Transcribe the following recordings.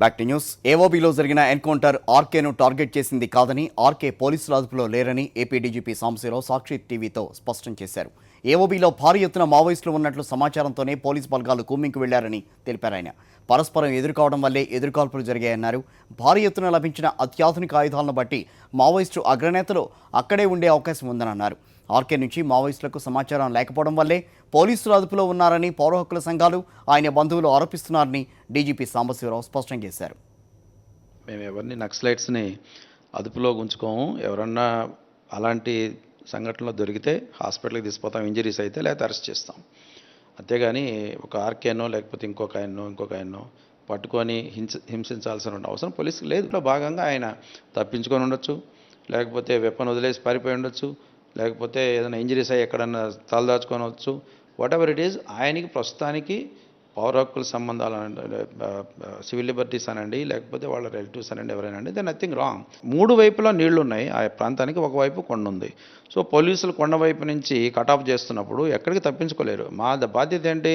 Back to news. ఏఓబీలో జరిగిన encounter ఆర్కేను target చేసింది కాదని, ఆర్కే పోలీసుల అదుపులో లేరని ఏపీ డీజీపీ సాంబశివరావు సాక్షి టీవీతో స్పష్టం చేశారు. ఏఓబీలో భారీ ఎత్తున మావోయిస్టులు ఉన్నట్లు సమాచారంతోనే పోలీసు బలగాలు కూమింగ్కు వెళ్లారని తెలిపారు ఆయన. పరస్పరం ఎదుర్కోవడం వల్లే ఎదురుకాల్పులు జరిగాయన్నారు. భారీ ఎత్తున లభించిన అత్యాధునిక ఆయుధాలను బట్టి మావోయిస్టు అగ్రనేతలు అక్కడే ఉండే అవకాశం ఉందని అన్నారు. ఆర్కే నుంచి మావోయిస్టులకు సమాచారం లేకపోవడం వల్లే పోలీసుల అదుపులో ఉన్నారని పౌర హక్కుల సంఘాలు, ఆయన బంధువులు ఆరోపిస్తున్నారని డీజీపీ సాంబశివరావు స్పష్టం చేశారు. మేము ఎవరిని నక్సలైట్స్ని అదుపులో ఉంచుకోము. ఎవరన్నా అలాంటి సంఘటనలో దొరికితే హాస్పిటల్కి తీసుకుపోతాం, ఇంజరీస్ అయితే లేకపోతే అరెస్ట్ చేస్తాం. అంతేగాని ఒక ఆర్కేనో లేకపోతే ఇంకొక ఆయన్నో పట్టుకొని హింసించాల్సిన అవసరం పోలీసుకి లేదు. ఇంట్లో భాగంగా ఆయన తప్పించుకొని ఉండొచ్చు, లేకపోతే వెపన్ వదిలేసి పారిపోయి ఉండొచ్చు, లేకపోతే ఏదైనా ఇంజరీస్ అయ్యి ఎక్కడన్నా తలదాచుకోవచ్చు. వాట్ ఎవర్ ఇట్ ఈజ్, ఆయనకి ప్రస్తుతానికి పౌర హక్కుల సంబంధాలు సివిల్ లిబర్టీస్ అనండి, లేకపోతే వాళ్ళ రిలేటివ్స్ అనండి, ఎవరైనా అండి, దెన్ నథింగ్ రాంగ్. మూడు వైపులా నీళ్లు ఉన్నాయి ఆ ప్రాంతానికి, ఒకవైపు కొండ ఉంది. సో పోలీసులు కొండ వైపు నుంచి కటాఫ్ చేస్తున్నప్పుడు ఎక్కడికి తప్పించుకోలేరు. మా బాధ్యత ఏంటి?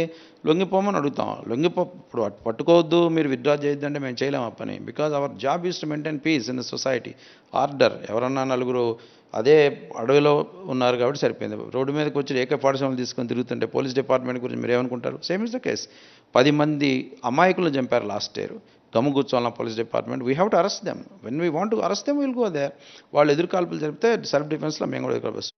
లొంగిపోమని అడుగుతాం. ఇప్పుడు పట్టుకోవద్దు, మీరు విత్డ్రా చేయొద్దు అంటే మేము చేయలేము ఆ పని. Because our job is to maintain peace in the society, order. ఎవరన్నా నలుగురు అదే అడవిలో ఉన్నారు కాబట్టి సరిపోయింది. రోడ్డు మీదకి వచ్చి AK-47 తీసుకొని తిరుగుతుంటే పోలీస్ డిపార్ట్మెంట్ గురించి మీరు ఏమనుకుంటారు? Same is the case. 10 మంది అమాయకులను చంపారు లాస్ట్ ఇయర్. గమ్ము కూర్చోవాలన్న police department. We have to arrest them. When we want to arrest them will go there. వాళ్ళు ఎదురుకాల్పులు జరిపితే సెల్ఫ్ డిఫెన్స్లో మేము కూడా ఎదుర్కోవాలి.